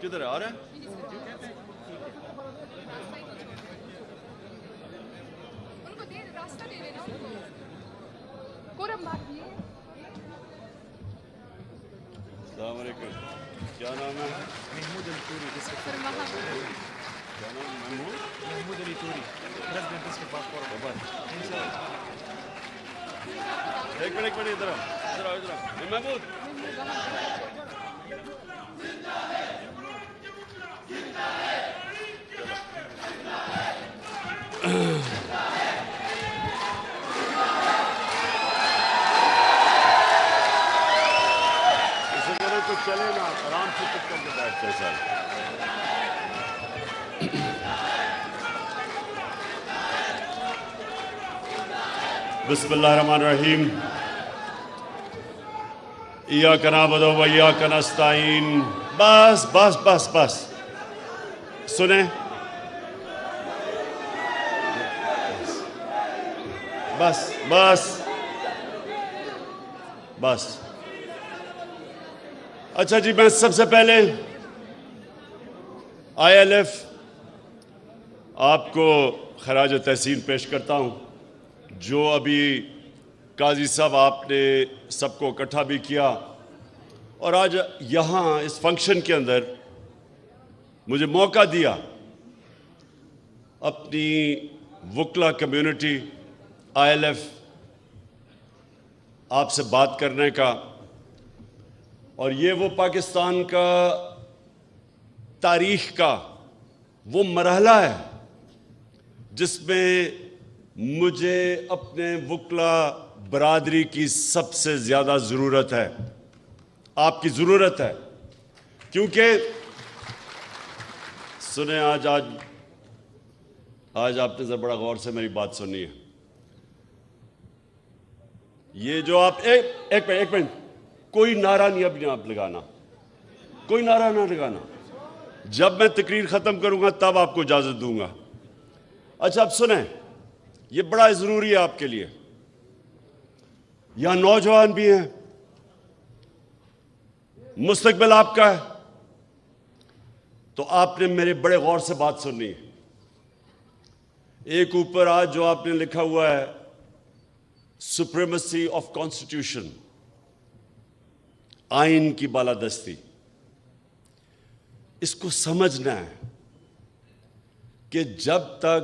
کدھر ہے؟ آ رہا ہے؟ ان کو دے راستہ دے دینا ان کو. قرم بات یہ ہے. السلام علیکم. کیا نام ہے؟ محمود علی توری ڈسٹرکٹ کیا نام؟ Mahmood Ali توری president district passport. ایک منٹ ادھر آؤ محمود. اسے کرو تو چلے نا, آرام سے چپ کر کے بیٹھتے ہیں سر. بسم اللہ الرحمن الرحیم. ایاک نعبد و ایاک نستعین. بس بس بس بس سنیں, بس بس بس. اچھا جی, میں سب سے پہلے ILF آپ کو خراج تحسین پیش کرتا ہوں. جو ابھی قاضی صاحب آپ نے سب کو اکٹھا بھی کیا, اور آج یہاں اس فنکشن کے اندر مجھے موقع دیا اپنی وکلا کمیونٹی ILF آپ سے بات کرنے کا. اور یہ وہ پاکستان کا تاریخ کا وہ مرحلہ ہے جس میں مجھے اپنے وکلا برادری کی سب سے زیادہ ضرورت ہے, آپ کی ضرورت ہے. کیونکہ سنیں, آج آپ نے ذرا بڑا غور سے میری بات سننی ہے. یہ جو آپ ایک منٹ کوئی نعرہ نہیں اب آپ لگانا, کوئی نعرہ نہ لگانا. جب میں تقریر ختم کروں گا تب آپ کو اجازت دوں گا. اچھا اب سنیں, یہ بڑا ضروری ہے آپ کے لیے. یہاں نوجوان بھی ہیں, مستقبل آپ کا ہے, تو آپ نے میرے بڑے غور سے بات سننی ہے. ایک اوپر آج جو آپ نے لکھا ہوا ہے سپریمیسی آف کانسٹیٹیوشن, آئین کی بالادستی, اس کو سمجھنا ہے کہ جب تک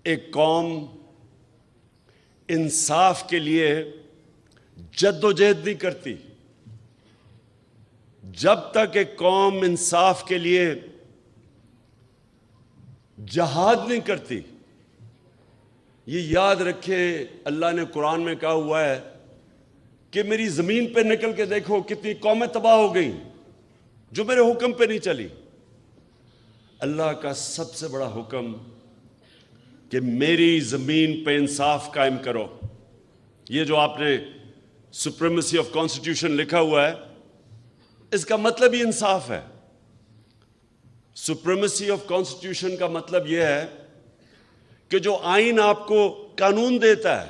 ایک قوم انصاف کے لیے جد و جہد نہیں کرتی, جب تک ایک قوم انصاف کے لیے جہاد نہیں کرتی, یہ یاد رکھے اللہ نے قرآن میں کہا ہوا ہے کہ میری زمین پہ نکل کے دیکھو کتنی قومیں تباہ ہو گئیں جو میرے حکم پہ نہیں چلی. اللہ کا سب سے بڑا حکم کہ میری زمین پہ انصاف قائم کرو. یہ جو آپ نے سپریمیسی آف کانسٹیٹیوشن لکھا ہوا ہے, اس کا مطلب ہی انصاف ہے. سپریمیسی آف کانسٹیٹیوشن کا مطلب یہ ہے کہ جو آئین آپ کو قانون دیتا ہے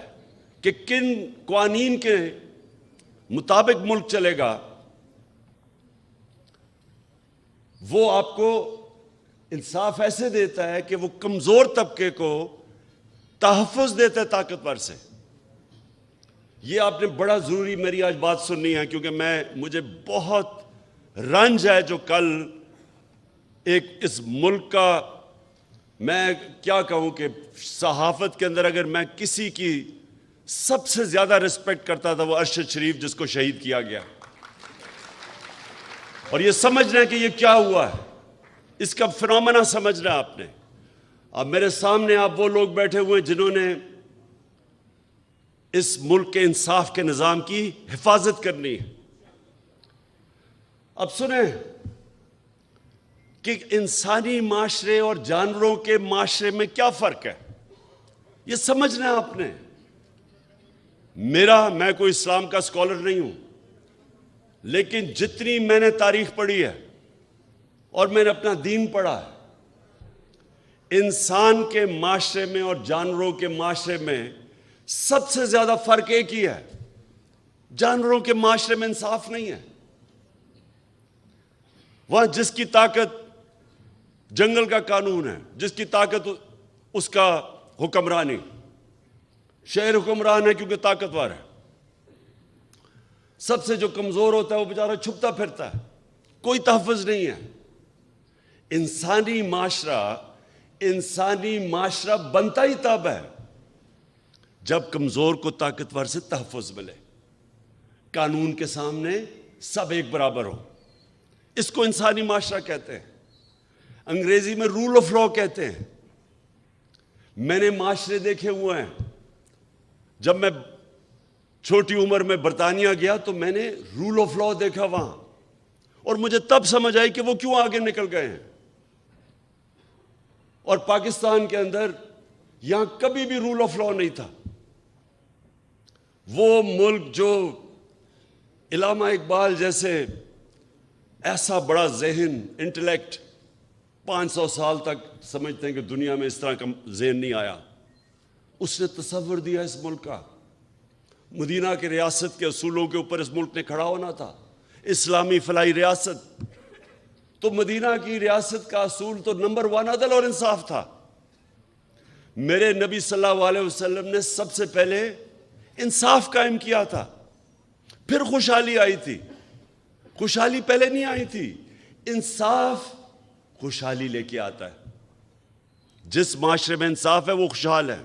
کہ کن قوانین کے مطابق ملک چلے گا, وہ آپ کو انصاف ایسے دیتا ہے کہ وہ کمزور طبقے کو تحفظ دیتا ہے طاقتور سے. یہ آپ نے بڑا ضروری میری آج بات سننی ہے, کیونکہ مجھے بہت رنج ہے جو کل ایک اس ملک کا, میں کیا کہوں کہ صحافت کے اندر اگر میں کسی کی سب سے زیادہ رسپیکٹ کرتا تھا وہ ارشد شریف, جس کو شہید کیا گیا. اور یہ سمجھنا ہے کہ یہ کیا ہوا ہے, اس کا فنومنا سمجھنا ہے آپ نے. اب میرے سامنے آپ وہ لوگ بیٹھے ہوئے ہیں جنہوں نے اس ملک کے انصاف کے نظام کی حفاظت کرنی ہے. اب سنیں کہ انسانی معاشرے اور جانوروں کے معاشرے میں کیا فرق ہے, یہ سمجھنا ہے آپ نے. میں کوئی اسلام کا اسکالر نہیں ہوں, لیکن جتنی میں نے تاریخ پڑھی ہے اور میں نے اپنا دین پڑھا ہے, انسان کے معاشرے میں اور جانوروں کے معاشرے میں سب سے زیادہ فرق ایک ہی ہے, جانوروں کے معاشرے میں انصاف نہیں ہے. وہاں جس کی طاقت جنگل کا قانون ہے، جس کی طاقت اس کا حکمرانی، شہر حکمران ہے کیونکہ طاقتور ہے. سب سے جو کمزور ہوتا ہے وہ بیچارہ چھپتا پھرتا ہے، کوئی تحفظ نہیں ہے. انسانی معاشرہ بنتا ہی تب ہے جب کمزور کو طاقتور سے تحفظ ملے، قانون کے سامنے سب ایک برابر ہو. اس کو انسانی معاشرہ کہتے ہیں. انگریزی میں رول آف لا کہتے ہیں. میں نے معاشرے دیکھے ہوئے ہیں. جب میں چھوٹی عمر میں برطانیہ گیا تو میں نے رول آف لا دیکھا وہاں، اور مجھے تب سمجھ آئی کہ وہ کیوں آگے نکل گئے ہیں. اور پاکستان کے اندر یہاں کبھی بھی رول آف لا نہیں تھا. وہ ملک جو علامہ اقبال جیسے ایسا بڑا ذہن، انٹلیکٹ 500 سال تک سمجھتے ہیں کہ دنیا میں اس طرح کا ذہن نہیں آیا، اس نے تصور دیا اس ملک کا. مدینہ کی ریاست کے اصولوں کے اوپر اس ملک نے کھڑا ہونا تھا. اسلامی فلاحی ریاست، تو مدینہ کی ریاست کا اصول تو نمبر 1 عدل اور انصاف تھا. میرے نبی صلی اللہ علیہ وسلم نے سب سے پہلے انصاف قائم کیا تھا، پھر خوشحالی آئی تھی. خوشحالی پہلے نہیں آئی تھی، انصاف خوشحالی لے کے آتا ہے. جس معاشرے میں انصاف ہے وہ خوشحال ہے.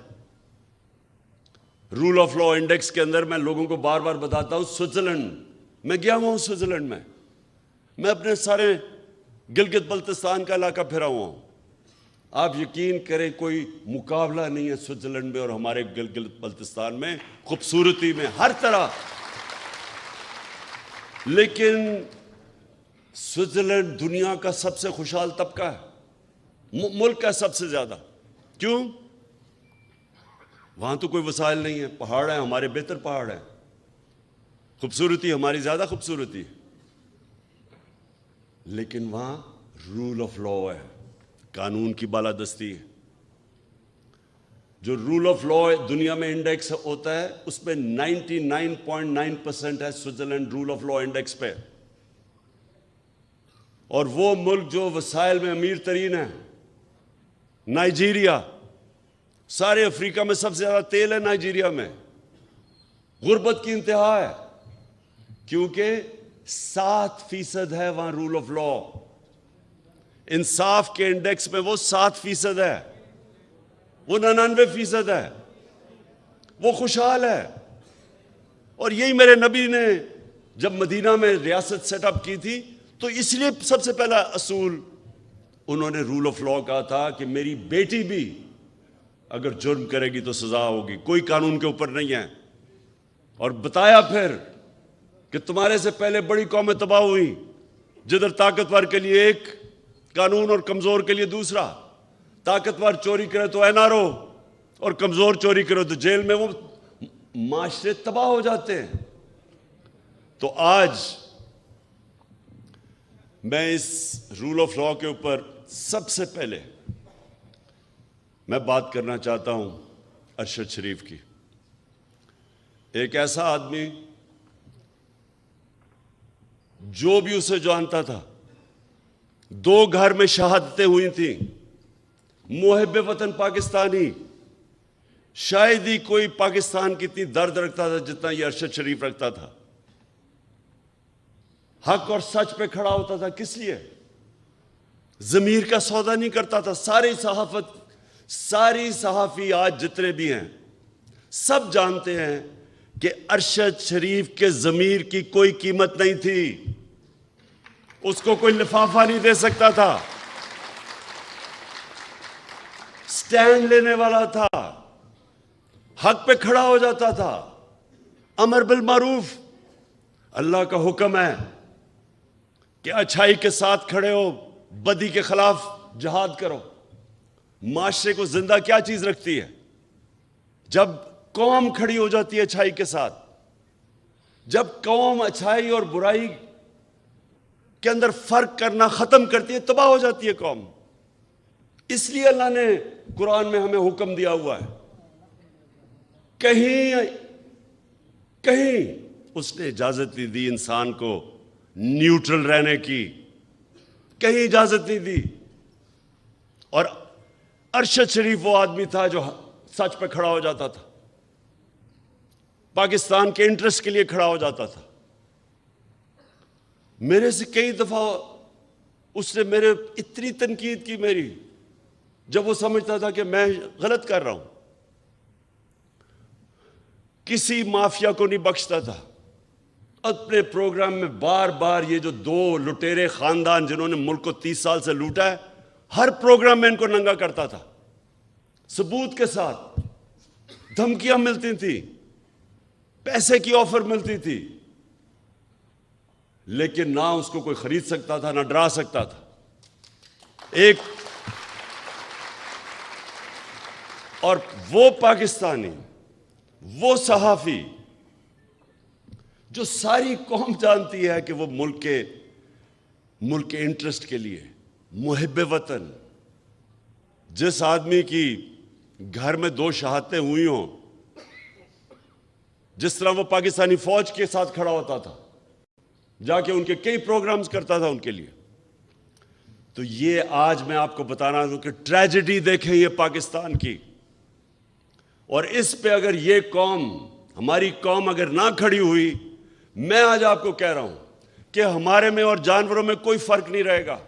رول آف لا انڈیکس کے اندر میں لوگوں کو بار بار بتاتا ہوں، سوئٹزرلینڈ میں گیا ہوا ہوں. سوئٹزرلینڈ میں اپنے سارے گلگت بلتستان کا علاقہ پھرا ہوا ہوں. آپ یقین کریں کوئی مقابلہ نہیں ہے سوئٹزرلینڈ میں اور ہمارے گلگت بلتستان میں، خوبصورتی میں، ہر طرح. لیکن سوئٹزرلینڈ دنیا کا سب سے خوشحال طبقہ ہے، ملک کا سب سے زیادہ. کیوں؟ وہاں تو کوئی وسائل نہیں ہے، پہاڑ ہیں، ہمارے بہتر پہاڑ ہیں، خوبصورتی ہماری زیادہ خوبصورتی ہے. لیکن وہاں رول آف لا ہے، قانون کی بالادستی ہے. جو رول آف لا دنیا میں انڈیکس ہوتا ہے اس میں 99.9% ہے Switzerland rule of law index پہ. اور وہ ملک جو وسائل میں امیر ترین ہے، نائجیریا، سارے افریقہ میں سب سے زیادہ تیل ہے نائجیریا میں. غربت کی انتہا ہے کیونکہ 7% ہے وہاں رول آف لا. انصاف کے انڈیکس میں وہ 7% ہے، وہ 99% ہے. وہ خوشحال ہے. اور یہی میرے نبی نے جب مدینہ میں ریاست سیٹ اپ کی تھی تو اس لیے سب سے پہلا اصول انہوں نے رول آف لا کہا تھا کہ میری بیٹی بھی اگر جرم کرے گی تو سزا ہوگی، کوئی قانون کے اوپر نہیں ہے. اور بتایا پھر کہ تمہارے سے پہلے بڑی قومیں تباہ ہوئی جدھر طاقتور کے لیے ایک قانون اور کمزور کے لیے دوسرا. طاقتور چوری کرے تو NRO اور کمزور چوری کرے تو جیل میں. وہ معاشرے تباہ ہو جاتے ہیں. تو آج میں اس رول آف لا کے اوپر سب سے پہلے میں بات کرنا چاہتا ہوں ارشد شریف کی. ایک ایسا آدمی جو بھی اسے جانتا تھا، 2 گھر میں شہادتیں ہوئی تھیں، محب وطن پاکستانی. شاید ہی کوئی پاکستان کی اتنی درد رکھتا تھا جتنا یہ ارشد شریف رکھتا تھا. حق اور سچ پہ کھڑا ہوتا تھا. کس لیے؟ ضمیر کا سودا نہیں کرتا تھا. ساری صحافی آج جتنے بھی ہیں سب جانتے ہیں کہ ارشد شریف کے ضمیر کی کوئی قیمت نہیں تھی. اس کو کوئی لفافہ نہیں دے سکتا تھا. سٹینڈ لینے والا تھا، حق پہ کھڑا ہو جاتا تھا. امر بالمعروف، اللہ کا حکم ہے کہ اچھائی کے ساتھ کھڑے ہو، بدی کے خلاف جہاد کرو. معاشرے کو زندہ کیا چیز رکھتی ہے؟ جب قوم کھڑی ہو جاتی ہے اچھائی کے ساتھ. جب قوم اچھائی اور برائی کے اندر فرق کرنا ختم کرتی ہے تباہ ہو جاتی ہے قوم. اس لیے اللہ نے قرآن میں ہمیں حکم دیا ہوا ہے، کہیں اس نے اجازت دی انسان کو نیوٹرل رہنے کی. کہیں اجازت نہیں دی. اور ارشد شریف وہ آدمی تھا جو سچ پہ کھڑا ہو جاتا تھا, پاکستان کے انٹرسٹ کے لیے کھڑا ہو جاتا تھا. میرے سے کئی دفعہ اس نے میرے اتنی تنقید کی میری, جب وہ سمجھتا تھا کہ میں غلط کر رہا ہوں. کسی مافیا کو نہیں بخشتا تھا. اپنے پروگرام میں بار بار یہ جو 2 لٹیرے خاندان جنہوں نے ملک کو 30 سال سے لوٹا ہے, ہر پروگرام میں ان کو ننگا کرتا تھا, ثبوت کے ساتھ. دھمکیاں ملتی تھیں, پیسے کی آفر ملتی تھی, لیکن نہ اس کو کوئی خرید سکتا تھا, نہ ڈرا سکتا تھا. اور وہ پاکستانی, وہ صحافی جو ساری قوم جانتی ہے کہ وہ ملک کے انٹرسٹ کے لیے محب وطن, جس آدمی کی گھر میں 2 شہادتیں ہوئی ہوں, جس طرح وہ پاکستانی فوج کے ساتھ کھڑا ہوتا تھا, جا کے ان کے کئی پروگرامز کرتا تھا ان کے لیے. تو یہ آج میں آپ کو بتانا ہوں کہ ٹریجڈی دیکھیں یہ پاکستان کی. اور اس پہ اگر یہ قوم, ہماری قوم اگر نہ کھڑی ہوئی, میں آج آپ کو کہہ رہا ہوں کہ ہمارے میں اور جانوروں میں کوئی فرق نہیں رہے گا.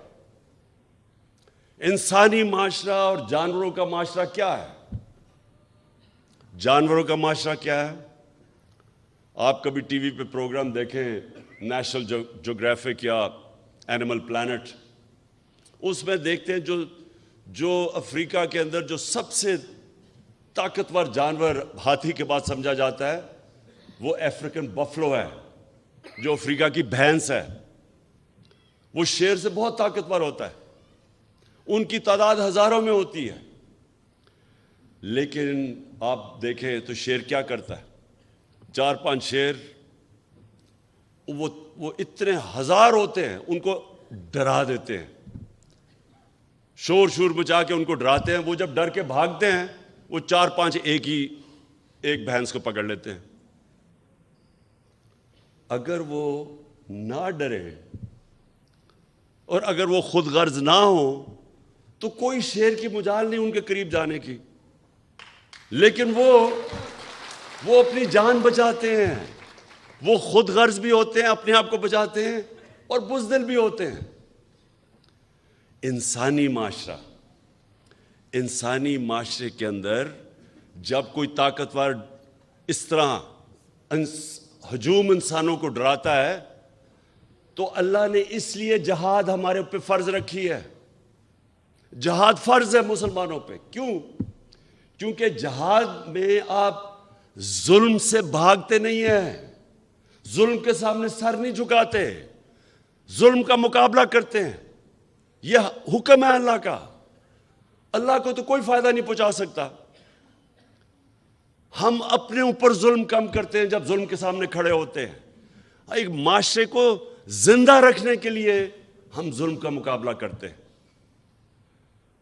انسانی معاشرہ اور جانوروں کا معاشرہ کیا ہے؟ جانوروں کا معاشرہ کیا ہے؟ آپ کبھی ٹی وی پہ پروگرام دیکھیں, نیشنل جیوگرافک یا اینیمل پلانٹ, اس میں دیکھتے ہیں جو افریقہ کے اندر جو سب سے طاقتور جانور ہاتھی کے بعد سمجھا جاتا ہے, وہ افریقن بفلو ہے, جو افریقہ کی بھینس ہے. وہ شیر سے بہت طاقتور ہوتا ہے, ان کی تعداد ہزاروں میں ہوتی ہے. لیکن آپ دیکھیں تو شیر کیا کرتا ہے, 4-5 شیر, وہ اتنے ہزار ہوتے ہیں, ان کو ڈرا دیتے ہیں, شور مچا کے ان کو ڈراتے ہیں. وہ جب ڈر کے بھاگتے ہیں, وہ 4-5 ایک بھینس کو پکڑ لیتے ہیں. اگر وہ نہ ڈرے اور اگر وہ خود غرض نہ ہو تو کوئی شیر کی مجال نہیں ان کے قریب جانے کی. لیکن وہ اپنی جان بچاتے ہیں, وہ خود غرض بھی ہوتے ہیں, اپنے آپ کو بچاتے ہیں, اور بزدل بھی ہوتے ہیں. انسانی معاشرے کے اندر جب کوئی طاقتور اس طرح ہجوم انسانوں کو ڈراتا ہے, تو اللہ نے اس لیے جہاد ہمارے اوپر فرض رکھی ہے. جہاد فرض ہے مسلمانوں پہ. کیوں؟ کیونکہ جہاد میں آپ ظلم سے بھاگتے نہیں ہیں, ظلم کے سامنے سر نہیں جھکاتے, ظلم کا مقابلہ کرتے ہیں. یہ حکم ہے اللہ کا. اللہ کو تو کوئی فائدہ نہیں پہنچا سکتا. ہم اپنے اوپر ظلم کم کرتے ہیں جب ظلم کے سامنے کھڑے ہوتے ہیں. ایک معاشرے کو زندہ رکھنے کے لیے ہم ظلم کا مقابلہ کرتے ہیں.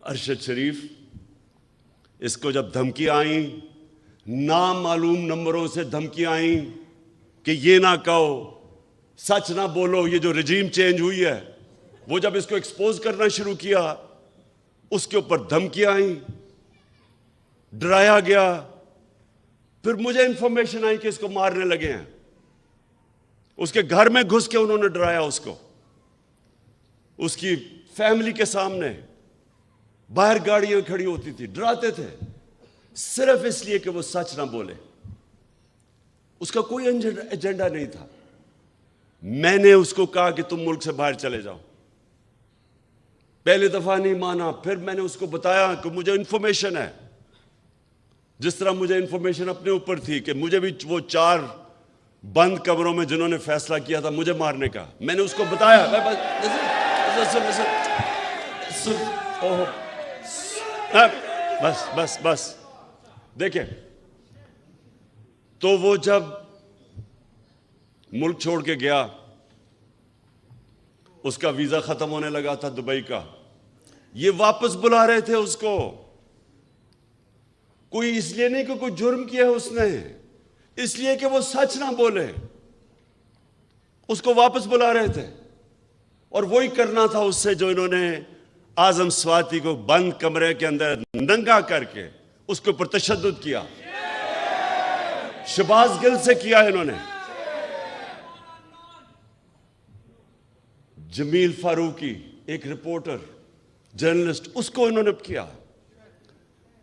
ارشد شریف, اس کو جب دھمکیاں آئیں, نامعلوم نمبروں سے دھمکیاں آئیں کہ یہ نہ کہو, سچ نہ بولو, یہ جو رجیم چینج ہوئی ہے, وہ جب اس کو ایکسپوز کرنا شروع کیا, اس کے اوپر دھمکیاں آئیں, ڈرایا گیا. پھر مجھے انفارمیشن آئی کہ اس کو مارنے لگے ہیں. اس کے گھر میں گھس کے انہوں نے ڈرایا اس کو, اس کی فیملی کے سامنے. باہر گاڑیاں کھڑی ہوتی تھی, ڈراتے تھے صرف اس لیے کہ وہ سچ نہ بولے. اس کا کوئی ایجنڈا نہیں تھا. میں نے اس کو کہا کہ تم ملک سے باہر چلے جاؤ. پہلے دفعہ نہیں مانا. پھر میں نے اس کو بتایا کہ مجھے انفارمیشن ہے, جس طرح مجھے انفارمیشن اپنے اوپر تھی کہ مجھے بھی وہ 4 بند کمروں میں جنہوں نے فیصلہ کیا تھا مجھے مارنے کا, میں نے اس کو بتایا. بس دیکھیں, تو وہ جب ملک چھوڑ کے گیا, اس کا ویزا ختم ہونے لگا تھا دبئی کا, یہ واپس بلا رہے تھے اس کو. کوئی اس لیے نہیں کہ کوئی جرم کیا ہے اس نے, اس لیے کہ وہ سچ نہ بولے. اس کو واپس بلا رہے تھے. اور وہی کرنا تھا اس سے جو انہوں نے اعظم سواتی کو بند کمرے کے اندر ننگا کر کے اس کے اوپر تشدد کیا، شہباز گل سے کیا انہوں نے، جمیل فاروقی ایک رپورٹر جرنلسٹ، اس کو انہوں نے کیا،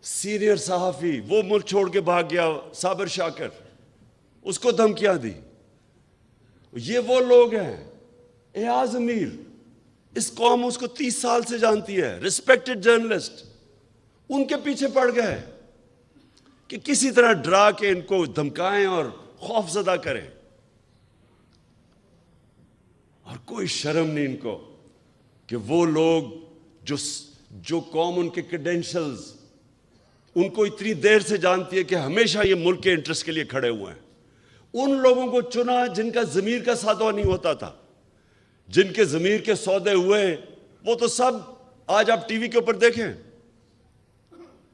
سینئر صحافی وہ ملک چھوڑ کے بھاگ گیا صابر شاکر، اس کو دھمکیاں دی۔ یہ وہ لوگ ہیں، ایاز امیر، اس قوم اس کو 30 سال سے جانتی ہے، ریسپیکٹڈ جرنلسٹ، ان کے پیچھے پڑ گئے کہ کسی طرح ڈرا کے ان کو دھمکائیں اور خوف زدہ کریں، اور کوئی شرم نہیں ان کو کہ وہ لوگ جو قوم ان کے کریڈینشلز ان کو اتنی دیر سے جانتی ہے کہ ہمیشہ یہ ملک کے انٹرسٹ کے لیے کھڑے ہوئے ہیں، ان لوگوں کو چنا جن کا ضمیر کا سودا نہیں ہوتا تھا، جن کے ضمیر کے سودے ہوئے وہ تو سب آج آپ ٹی وی کے اوپر دیکھیں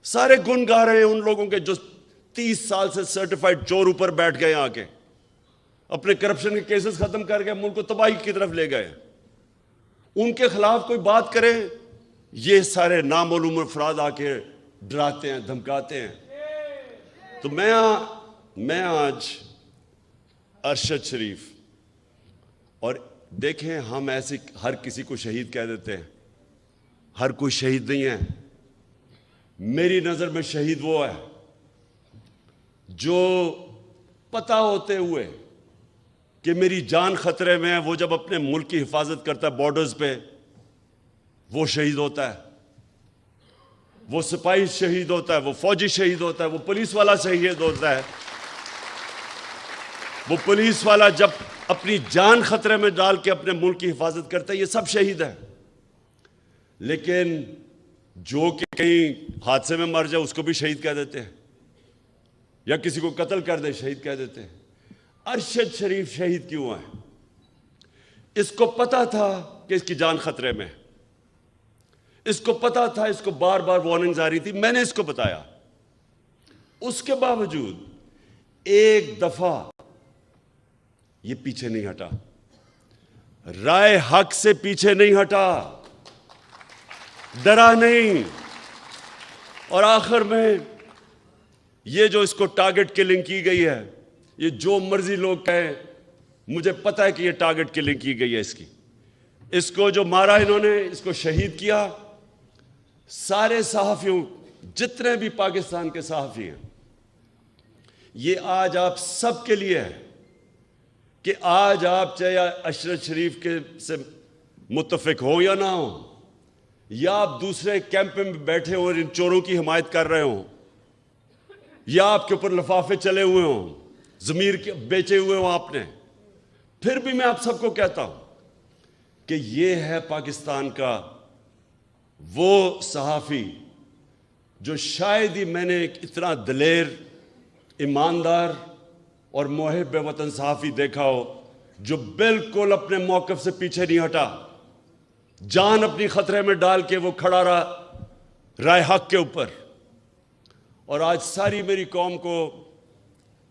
سارے گن گا رہے ہیں ان لوگوں کے جو 30 سال سے سرٹیفائیڈ چور اوپر بیٹھ گئے آ کے اپنے کرپشن کے کیسز ختم کر کے ملک کو تباہی کی طرف لے گئے، ان کے خلاف کوئی بات کرے یہ سارے نامعلوم افراد آ کے ڈراتے ہیں دھمکاتے ہیں۔ تو میں آج ارشد شریف، اور دیکھیں ہم ایسے ہر کسی کو شہید کہہ دیتے ہیں، ہر کوئی شہید نہیں ہے، میری نظر میں شہید وہ ہے جو پتہ ہوتے ہوئے کہ میری جان خطرے میں ہے وہ جب اپنے ملک کی حفاظت کرتا ہے بارڈرز پہ وہ شہید ہوتا ہے، وہ سپاہی شہید ہوتا ہے، وہ فوجی شہید ہوتا ہے، وہ پولیس والا شہید ہوتا ہے، وہ پولیس والا جب اپنی جان خطرے میں ڈال کے اپنے ملک کی حفاظت کرتا ہے، یہ سب شہید ہیں۔ لیکن جو کہ کہیں حادثے میں مر جائے اس کو بھی شہید کہہ دیتے ہیں، یا کسی کو قتل کر دے شہید کہہ دیتے ہیں۔ ارشد شریف شہید کیوں ہے؟ اس کو پتا تھا کہ اس کی جان خطرے میں، اس کو پتا تھا، اس کو بار بار وارننگز آ رہی تھی، میں نے اس کو بتایا، اس کے باوجود ایک دفعہ یہ پیچھے نہیں ہٹا، رائے حق سے پیچھے نہیں ہٹا، ڈرا نہیں، اور آخر میں یہ جو اس کو ٹارگٹ کلنگ کی گئی ہے، یہ جو مرضی لوگ کہیں، مجھے پتا ہے کہ یہ ٹارگٹ کلنگ کی گئی ہے اس کو جو مارا انہوں نے، اس کو شہید کیا، سارے صحافیوں جتنے بھی پاکستان کے صحافی ہیں، یہ آج آپ سب کے لیے ہے کہ آج آپ چاہے ارشد شریف کے سے متفق ہو یا نہ ہو، یا آپ دوسرے کیمپ میں بیٹھے ہوں اور ان چوروں کی حمایت کر رہے ہوں، یا آپ کے اوپر لفافے چلے ہوئے ہوں، ضمیر کے بیچے ہوئے ہوں آپ نے، پھر بھی میں آپ سب کو کہتا ہوں کہ یہ ہے پاکستان کا وہ صحافی جو شاید ہی میں نے ایک اتنا دلیر، ایماندار اور محب وطن صحافی دیکھا ہو جو بالکل اپنے موقف سے پیچھے نہیں ہٹا، جان اپنی خطرے میں ڈال کے وہ کھڑا رہا رائے حق کے اوپر۔ اور آج ساری میری قوم کو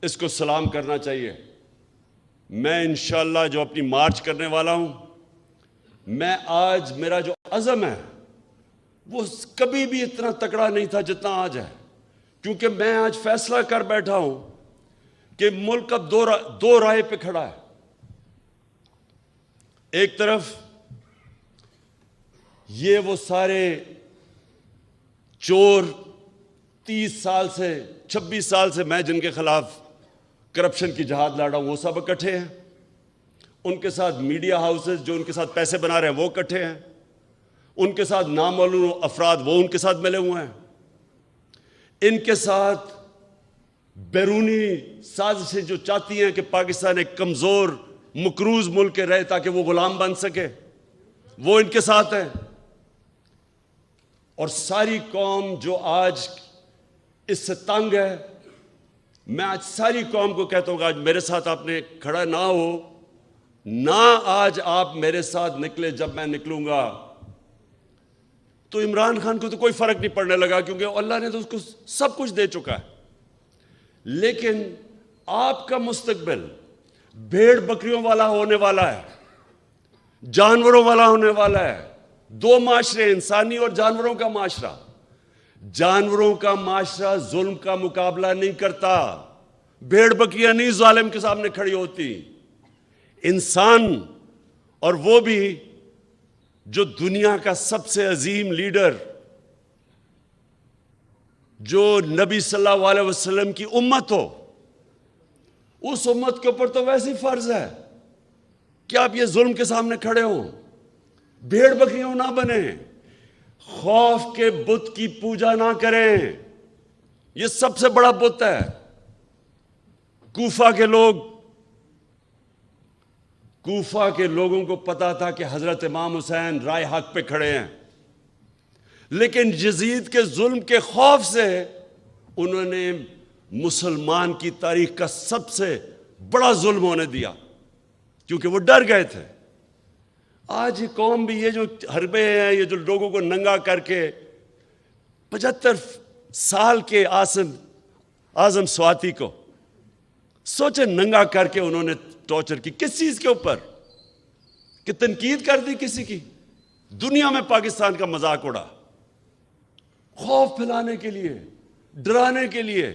اس کو سلام کرنا چاہیے۔ میں انشاءاللہ جو اپنی مارچ کرنے والا ہوں، میں آج میرا جو عزم ہے وہ کبھی بھی اتنا تکڑا نہیں تھا جتنا آج ہے، کیونکہ میں آج فیصلہ کر بیٹھا ہوں کہ ملک اب دو راہ پہ کھڑا ہے۔ ایک طرف یہ وہ سارے چور 30 سال سے 26 سال سے میں جن کے خلاف کرپشن کی جہاد لڑا ہوں وہ سب اکٹھے ہیں، ان کے ساتھ میڈیا ہاؤسز جو ان کے ساتھ پیسے بنا رہے ہیں وہ اکٹھے ہیں، ان کے ساتھ نامعلوم افراد وہ ان کے ساتھ ملے ہوئے ہیں، ان کے ساتھ بیرونی سازشیں جو چاہتی ہیں کہ پاکستان ایک کمزور مقروض ملک رہے تاکہ وہ غلام بن سکے، وہ ان کے ساتھ ہیں۔ اور ساری قوم جو آج اس سے تنگ ہے، میں آج ساری قوم کو کہتا ہوں کہ آج میرے ساتھ آپ نے کھڑا نہ ہو، نہ آج آپ میرے ساتھ نکلے، جب میں نکلوں گا تو عمران خان کو تو کوئی فرق نہیں پڑنے لگا کیونکہ اللہ نے تو اس کو سب کچھ دے چکا ہے، لیکن آپ کا مستقبل بھیڑ بکریوں والا ہونے والا ہے، جانوروں والا ہونے والا ہے. دو معاشرے، انسانی اور جانوروں کا معاشرہ. جانوروں کا معاشرہ ظلم کا مقابلہ نہیں کرتا. بھیڑ بکریاں نہیں ظالم کے سامنے کھڑی ہوتی. انسان، اور وہ بھی جو دنیا کا سب سے عظیم لیڈر، جو نبی صلی اللہ علیہ وسلم کی امت ہو، اس امت کے اوپر تو ویسے فرض ہے کہ آپ یہ ظلم کے سامنے کھڑے ہوں، بھیڑ بکریوں نہ بنیں، خوف کے بت کی پوجا نہ کریں. یہ سب سے بڑا بت ہے. کوفہ کے لوگوں کو پتا تھا کہ حضرت امام حسین رائے حق پہ کھڑے ہیں، لیکن یزید کے ظلم کے خوف سے انہوں نے مسلمان کی تاریخ کا سب سے بڑا ظلم ہونے دیا، کیونکہ وہ ڈر گئے تھے. آج یہ قوم بھی، یہ جو حربے ہیں، یہ جو لوگوں کو ننگا کر کے 75 سال کے اعظم سواتی کو سوچے ننگا کر کے انہوں نے ٹارچر کی. کس چیز کے اوپر؟ کہ تنقید کر دی کسی کی. دنیا میں پاکستان کا مذاق اڑا، خوف پھیلانے کے لیے، ڈرانے کے لیے.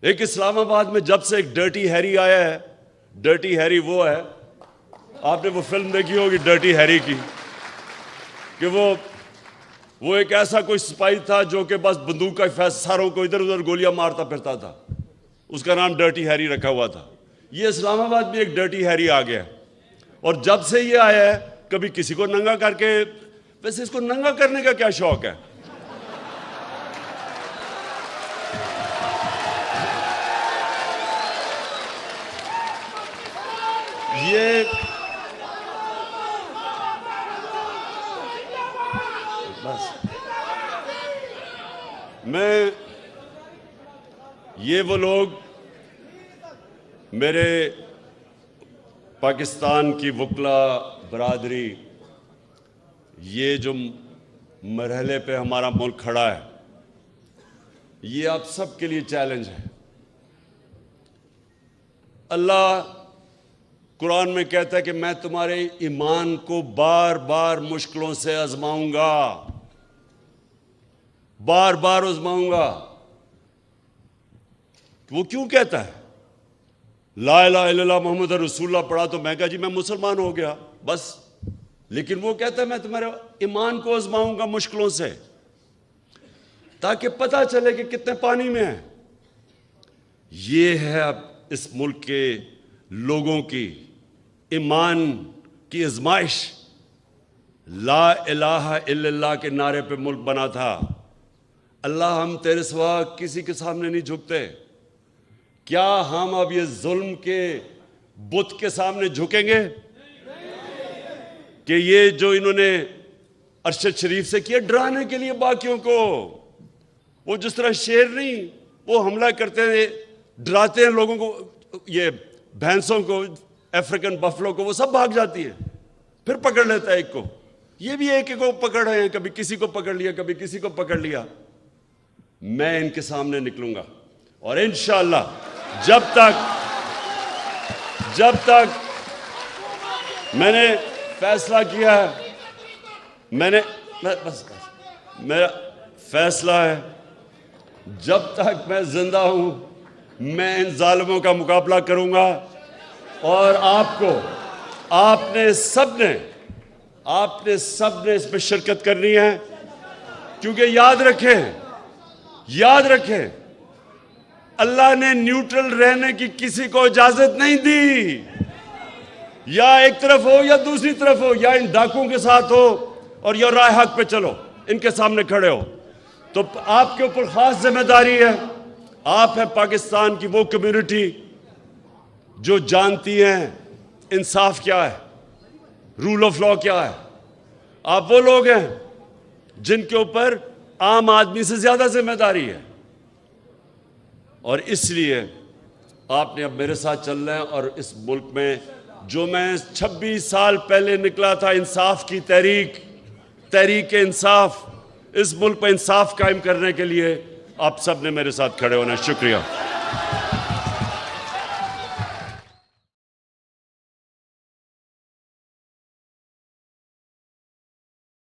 ایک اسلام آباد میں جب سے ایک ڈرٹی ہیری آیا ہے، ڈرٹی ہیری وہ ہے، آپ نے وہ فلم دیکھی ہوگی ڈرٹی ہیری کی، کہ وہ ایک ایسا کوئی سپاہی تھا جو کہ بس بندوق کا ساروں کو ادھر ادھر گولیاں مارتا پھرتا تھا. اس کا نام ڈرٹی ہیری رکھا ہوا تھا. یہ اسلام آباد میں ایک ڈرٹی ہیری آ گیا، اور جب سے یہ آیا ہے کبھی کسی کو ننگا کر کے. ویسے اس کو ننگا کرنے کا کیا شوق ہے؟ یہ وہ لوگ، میرے پاکستان کی وکلا برادری، یہ جو مرحلے پہ ہمارا ملک کھڑا ہے، یہ آپ سب کے لیے چیلنج ہے. اللہ قرآن میں کہتا ہے کہ میں تمہارے ایمان کو بار بار مشکلوں سے آزماؤں گا، بار بار آزماؤں گا. وہ کیوں کہتا ہے؟ لا الہ الا اللہ محمد رسول اللہ پڑھا تو میں کہا جی میں مسلمان ہو گیا بس. لیکن وہ کہتا ہے میں تمہارے ایمان کو آزماؤں گا مشکلوں سے، تاکہ پتہ چلے کہ کتنے پانی میں ہیں. یہ ہے اب اس ملک کے لوگوں کی ایمان کی آزمائش. لا الہ الا اللہ کے نعرے پہ ملک بنا تھا. اللہ ہم تیرے سوا کسی کے سامنے نہیں جھکتے. کیا ہم اب یہ ظلم کے بت کے سامنے جھکیں گے کہ یہ جو انہوں نے ارشد شریف سے کیا ڈرانے کے لیے باقیوں کو؟ وہ جس طرح شیر نہیں، وہ حملہ کرتے ہیں، ڈراتے ہیں لوگوں کو، یہ بھینسوں کو، افریقن بفلو کو، وہ سب بھاگ جاتی ہیں، پھر پکڑ لیتا ہے ایک کو. یہ بھی ایک کو پکڑ رہے ہیں، کبھی کسی کو پکڑ لیا، کبھی کسی کو پکڑ لیا. میں ان کے سامنے نکلوں گا، اور انشاءاللہ جب تک میں نے فیصلہ کیا ہے، میرا فیصلہ ہے، جب تک میں زندہ ہوں میں ان ظالموں کا مقابلہ کروں گا. اور آپ نے سب نے اس میں شرکت کرنی ہے. کیونکہ یاد رکھیں اللہ نے نیوٹرل رہنے کی کسی کو اجازت نہیں دی. یا ایک طرف ہو یا دوسری طرف ہو، یا ان ڈاکوں کے ساتھ ہو اور یا رائے حق پہ چلو، ان کے سامنے کھڑے ہو. تو آپ کے اوپر خاص ذمہ داری ہے. آپ ہیں پاکستان کی وہ کمیونٹی جو جانتی ہیں انصاف کیا ہے، رول آف لا کیا ہے. آپ وہ لوگ ہیں جن کے اوپر عام آدمی سے زیادہ ذمہ داری ہے. اور اس لیے آپ نے اب میرے ساتھ چلنا ہے. اور اس ملک میں جو میں 26 سال پہلے نکلا تھا، انصاف کی تحریک انصاف، اس ملک پہ انصاف قائم کرنے کے لیے آپ سب نے میرے ساتھ کھڑے ہونا ہے. شکریہ.